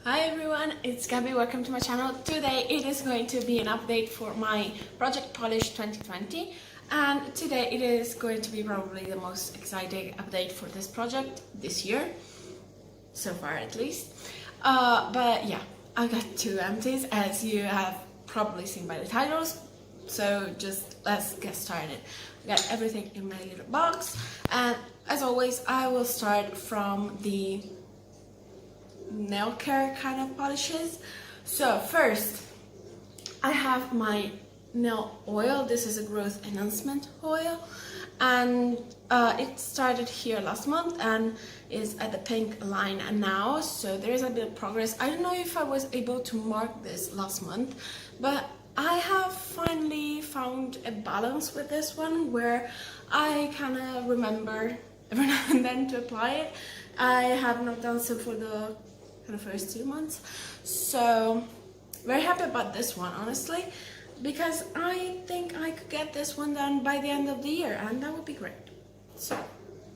Hi everyone, it's Gabby. Welcome to my channel. Today it is going to be an update for my Project Polish 2020, and today it is going to be probably the most exciting update for this project this year, so far at least. But yeah, I got two empties as you have probably seen by the titles, so just let's get started. I got everything in my little box, and as always I will start from the nail care kind of polishes. So first I have my nail oil. This is a growth enhancement oil, and it started here last month and is at the pink line now, so there is a bit of progress. I don't know if I was able to mark this last month, but I have finally found a balance with this one where I kind of remember every now and then to apply it. I have not done so for the first 2 months, so very happy about this one, honestly, because I think I could get this one done by the end of the year, and that would be great. So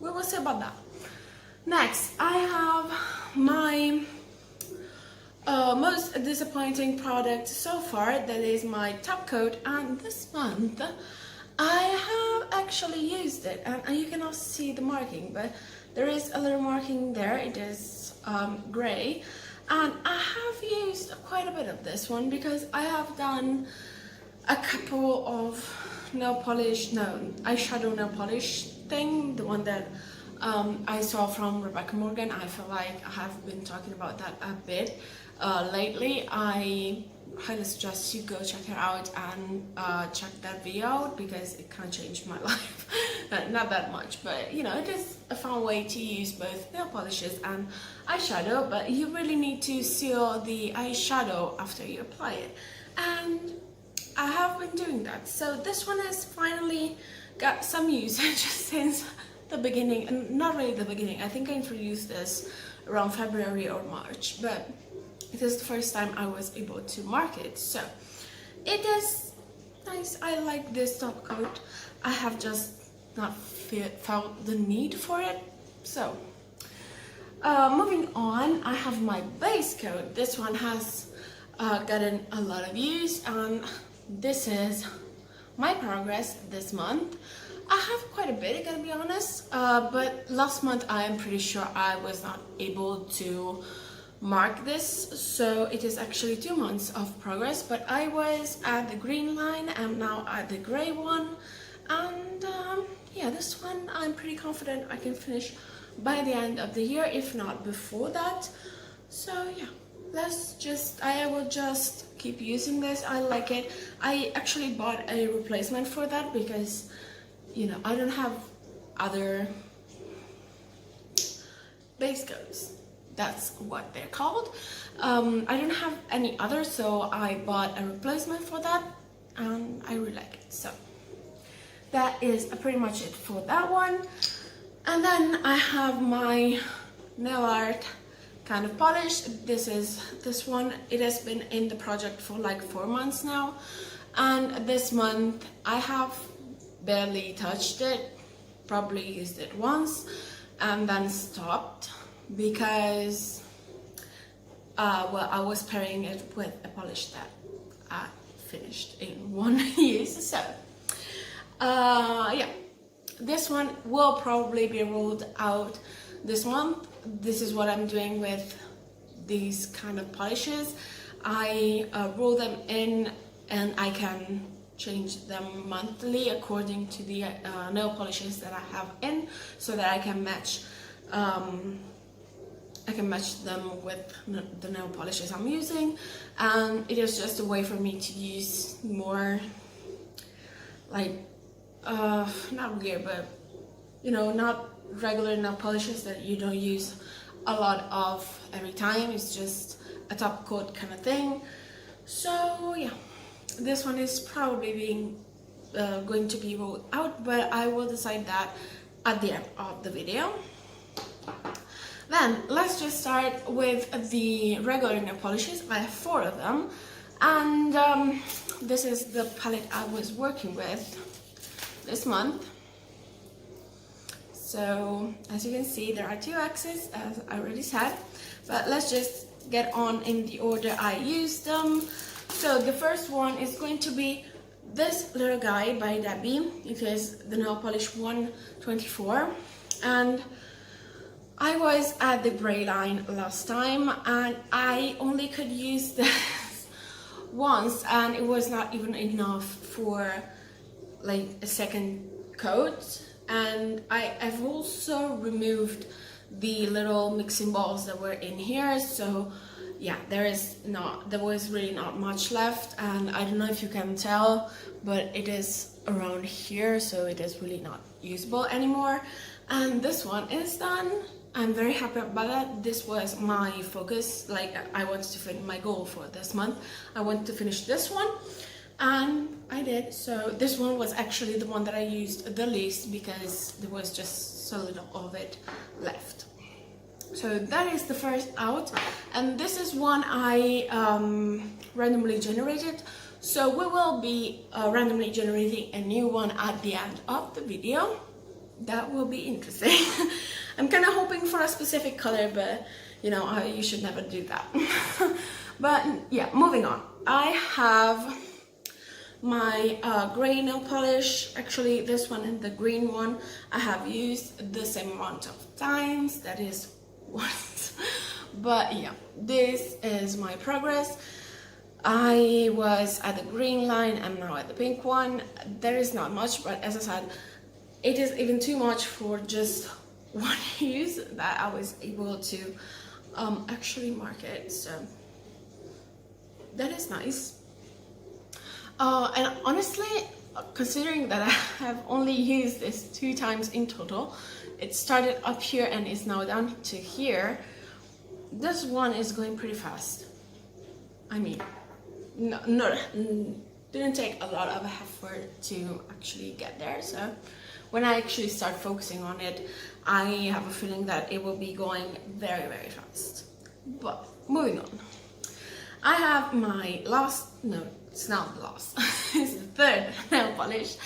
we will see about that. Next, I have my most disappointing product so far. That is my top coat, and this month I have actually used it, and you cannot see the marking, but there is a little marking there. It is grey, and I have used quite a bit of this one because I have done a couple of eyeshadow nail polish thing, the one that I saw from Rebecca Morgan. I feel like I have been talking about that a bit lately. I highly suggest you go check it out and check that video out because it kind of changed my life. Not that much, but you know, it is a fun way to use both nail polishes and eyeshadow, but you really need to seal the eyeshadow after you apply it, and I have been doing that. So this one has finally got some usage since the beginning, and not really the beginning. I think I introduced this around February or March, but it is the first time I was able to mark it, so it is nice. I like this top coat. I have just not felt the need for it. So moving on, I have my base coat. This one has gotten a lot of use, and this is my progress this month. I have quite a bit, I gotta be honest, but last month I am pretty sure I was not able to mark this, so it is actually 2 months of progress. But I was at the green line, I'm now at the gray one, and yeah, this one I'm pretty confident I can finish by the end of the year, if not before that. So yeah, I will just keep using this. I like it. I actually bought a replacement for that because, you know, I don't have other base coats. That's what they're called. I don't have any other, so I bought a replacement for that, and I really like it. So that is pretty much it for that one. And then I have my nail art kind of polish. This one, it has been in the project for like 4 months now, and this month I have barely touched it, probably used it once and then stopped because well, I was pairing it with a polish that I finished in 1 use. So yeah, this one will probably be rolled out this month. This is what I'm doing with these kind of polishes. I roll them in, and I can change them monthly according to the nail polishes that I have in, so that I can match them with the nail polishes I'm using. And it is just a way for me to use more like not weird, but you know, not regular nail polishes that you don't use a lot of every time. It's just a top coat kind of thing. So yeah, this one is probably going to be rolled out, but I will decide that at the end of the video. Then let's just start with the regular nail polishes. I have 4 of them, and this is the palette I was working with this month. So as you can see, there are 2 axes, as I already said, but let's just get on in the order I used them. So the first one is going to be this little guy by Debbie. It is the nail polish 124, and I was at the gray line last time and I only could use this once, and it was not even enough for like a second coat. And I have also removed the little mixing balls that were in here, so yeah, there was really not much left, and I don't know if you can tell, but it is around here, so it is really not usable anymore. And this one is done. I'm very happy about that. This was my focus, like I wanted to finish my goal for this month. I wanted to finish this one, and I did. So this one was actually the one that I used the least because there was just so little of it left. So that is the first out, and this is one I randomly generated. So we will be randomly generating a new one at the end of the video. That will be interesting. I'm kind of hoping for a specific color, but you know, you should never do that. But yeah, moving on. I have my gray nail polish. Actually, this one and the green one I have used the same amount of times. That is once. But yeah, this is my progress. I was at the green line, I'm now at the pink one. There is not much, but as I said, it is even too much for just one use that I was able to actually mark it. So that is nice. And honestly, considering that I have only used this 2 times in total, it started up here and is now down to here, this one is going pretty fast. I mean, didn't take a lot of effort to actually get there. So when I actually start focusing on it, I have a feeling that it will be going very, very fast. But moving on, I have my last, no, it's not the last, it's the third nail polish.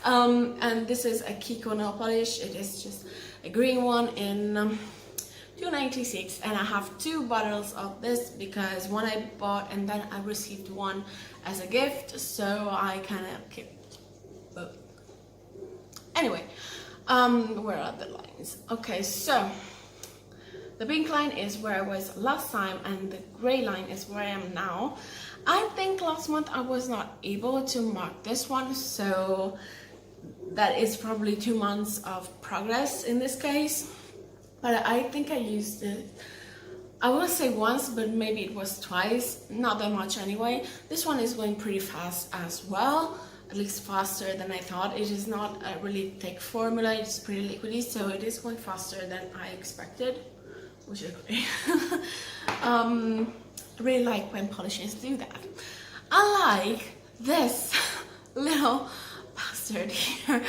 And this is a Kiko nail polish. It is just a green one in $2.96, and I have 2 bottles of this because one I bought and then I received one as a gift, so I kind of kept both. Anyway, where are the lines? Okay, so the pink line is where I was last time and the gray line is where I am now. I think last month I was not able to mark this one, so that is probably 2 months of progress in this case. But I think I used it, I won't say once, but maybe it was twice, not that much anyway. This one is going pretty fast as well, at least faster than I thought. It is not a really thick formula, it's pretty liquidy, so it is going faster than I expected, which is great. I really like when polishes do that. Unlike this little bastard here,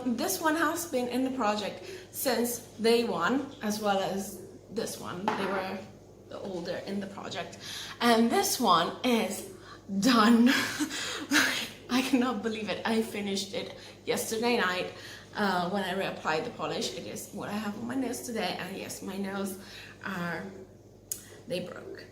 this one has been in the project since day one, as well as this one. They were the older in the project, and this one is done. I cannot believe it. I finished it yesterday night when I reapplied the polish. It is what I have on my nails today, and yes, my nails they broke.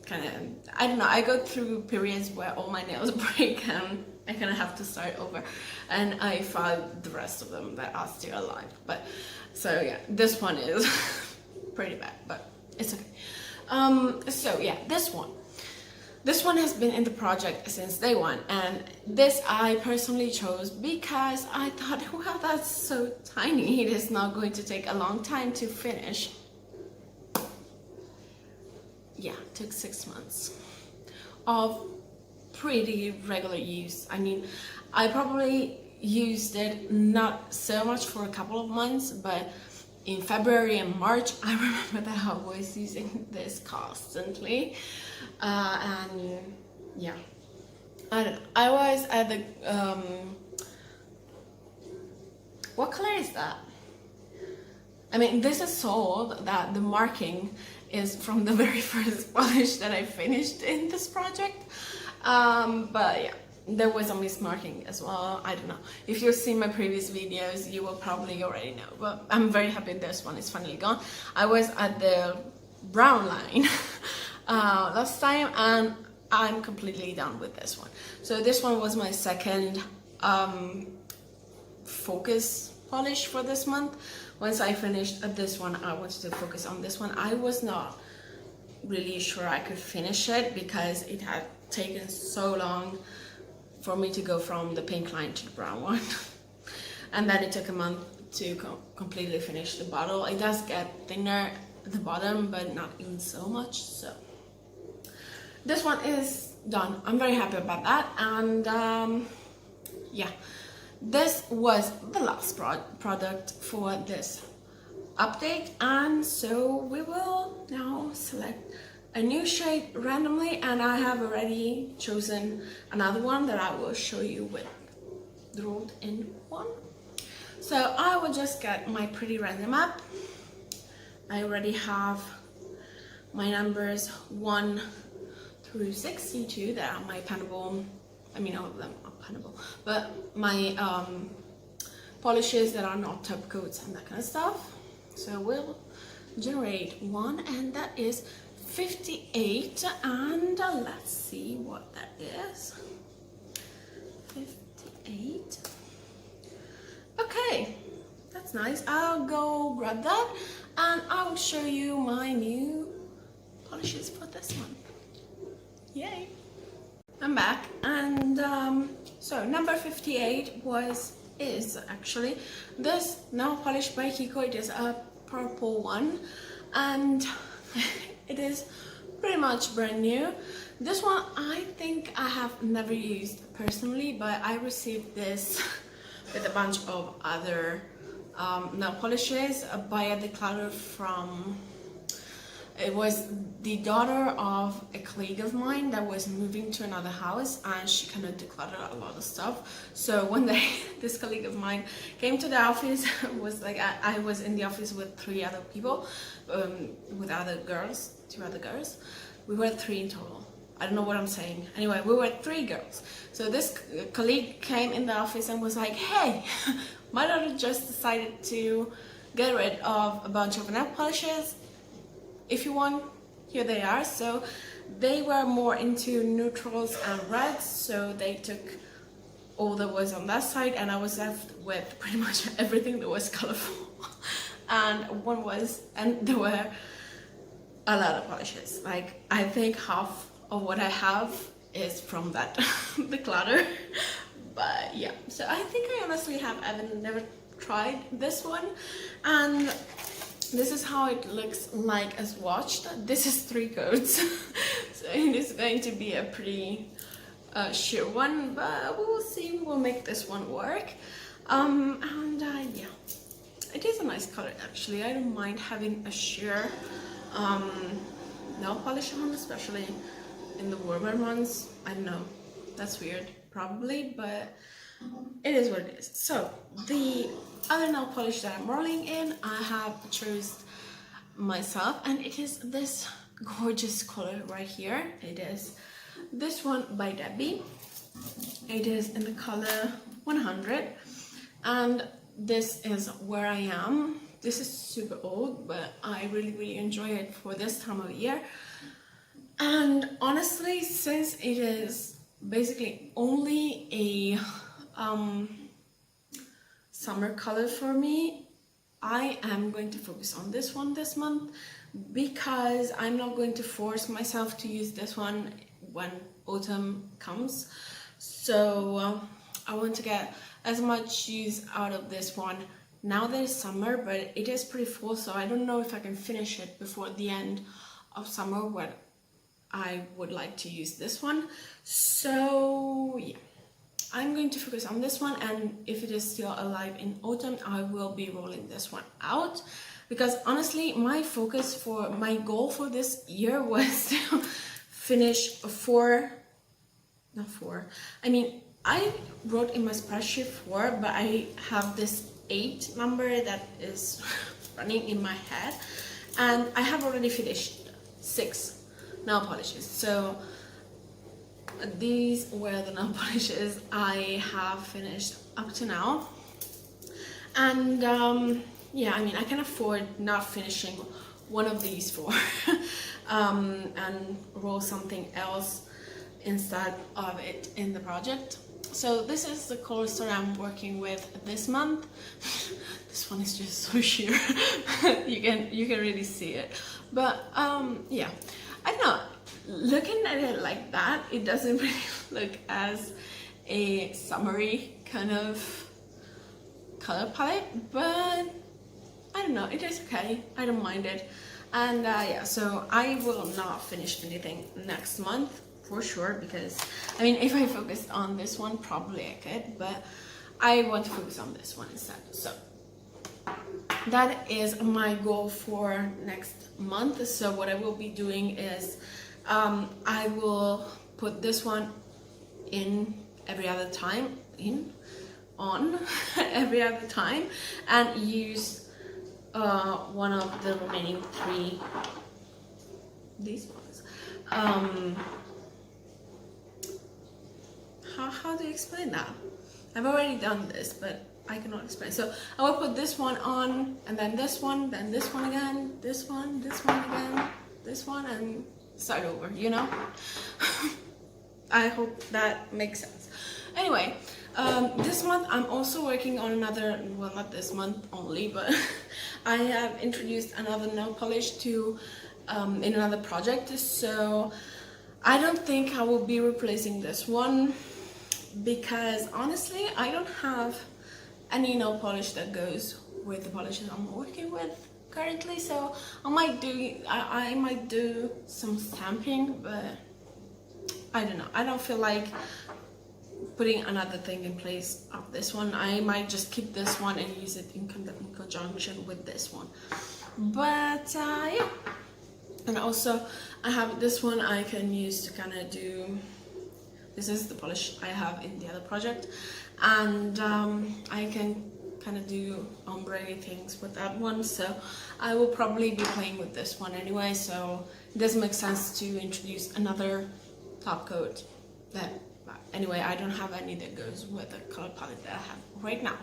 Kind of, I don't know, I go through periods where all my nails break and I kind of have to start over, and I found the rest of them that are still alive. But so yeah, this one is pretty bad, but it's okay. So yeah, this one has been in the project since day one, and this I personally chose because I thought, well, that's so tiny, it is not going to take a long time to finish. Yeah, it took 6 months of pretty regular use. I mean, I probably used it not so much for a couple of months, but in February and March, I remember that I was using this constantly. And yeah, I don't know. I was at the, what color is that? I mean, this is sold that the marking is from the very first polish that I finished in this project. But yeah, there was a mismarking as well. I don't know. If you've seen my previous videos, you will probably already know. But I'm very happy this one is finally gone. I was at the brown line last time, and I'm completely done with this one. So this one was my second focus polish for this month. Once I finished this one, I wanted to focus on this one. I was not really sure I could finish it because it had taken so long for me to go from the pink line to the brown one. And then it took a month to completely finish the bottle. It does get thinner at the bottom, but not even so much. So this one is done. I'm very happy about that. And yeah, this was the last product for this update, and so we will now select a new shade randomly, and I have already chosen another one that I will show you with the rolled in one. So I will just get my pretty random app. I already have my numbers 1 through 62 that are my pennable, I mean all of them are pennable, but my polishes that are not top coats and that kind of stuff. So we'll generate one, and that is 58, and let's see what that is. 58. Okay, that's nice. I'll go grab that and I'll show you my new polishes for this month. Yay! I'm back, and so number 58 is actually this nail polish by Kiko. It is a purple one, and it is pretty much brand new. This one I think I have never used personally, but I received this with a bunch of other nail polishes by a declutter from, it was the daughter of a colleague of mine that was moving to another house, and she kind of decluttered a lot of stuff. So one day this colleague of mine came to the office, was like, I was in the office with 3 other people, with other girls, 2 other girls. We were 3 in total. I don't know what I'm saying. Anyway, we were 3 girls. So this colleague came in the office and was like, hey, my daughter just decided to get rid of a bunch of nail polishes. If you want, here they are. So they were more into neutrals and reds, so they took all that was on that side, and I was left with pretty much everything that was colorful. And there were a lot of polishes. Like, I think half of what I have is from that declutter. But yeah, so I think I honestly have never tried this one, and this is how it looks like as swatched. This is 3 coats, so it is going to be a pretty sheer one, but we will see. We will make this one work. Yeah, it is a nice color actually. I don't mind having a sheer nail polish on, especially in the warmer months. I don't know, that's weird probably, but it is what it is. So the other nail polish that I'm rolling in, I have chosen myself, and it is this gorgeous color right here. It is this one by Debbie. It is in the color 100, and this is Where I Am. This is super old, but I really enjoy it for this time of year. And honestly, since it is basically only a summer color for me, I am going to focus on this one this month, because I'm not going to force myself to use this one when autumn comes. So I want to get as much use out of this one now that it's summer, but it is pretty full, so I don't know if I can finish it before the end of summer when I would like to use this one. So yeah, I'm going to focus on this one, and if it is still alive in autumn, I will be rolling this one out, because honestly my goal for this year was to finish I wrote in my spreadsheet 4, but I have this 8 number that is running in my head, and I have already finished 6 nail polishes. So these were the nail polishes I have finished up to now, and yeah, I mean, I can afford not finishing one of these for and roll something else instead of it in the project. So this is the color story I'm working with this month. This one is just so sheer. you can really see it, but yeah, I don't know, looking at it like that, it doesn't really look as a summery kind of color palette, but I don't know, it is okay, I don't mind it. And yeah, so I will not finish anything next month for sure, because I mean, if I focused on this one, probably I could, but I want to focus on this one instead. So that is my goal for next month. So what I will be doing is I will put this one in every other time, on every other time, and use one of the remaining 3, these ones. How do you explain that? I've already done this, but I cannot explain. So I will put this one on, and then this one again, this one again, this one, and start over, you know? I hope that makes sense. Anyway, this month I'm also working on another, well, not this month only, but I have introduced another nail polish to in another project. So I don't think I will be replacing this one, because honestly I don't have any nail polish that goes with the polishes I'm working with currently. So I might do some stamping, but I don't know, I don't feel like putting another thing in place of this one. I might just keep this one and use it in conjunction with this one. But yeah, and also I have this one I can use to kind of do, this is the polish I have in the other project, and I can kind of do ombre things with that one. So I will probably be playing with this one anyway, so it doesn't make sense to introduce another top coat that, anyway, I don't have any that goes with the color palette that I have right now.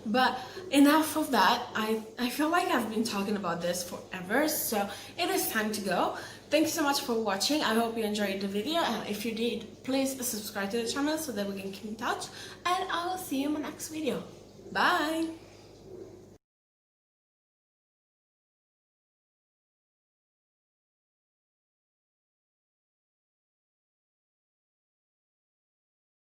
But enough of that. I feel like I've been talking about this forever, so it is time to go. Thank you so much for watching. I hope you enjoyed the video, and if you did, please subscribe to the channel so that we can keep in touch, and I will see you in my next video. Bye!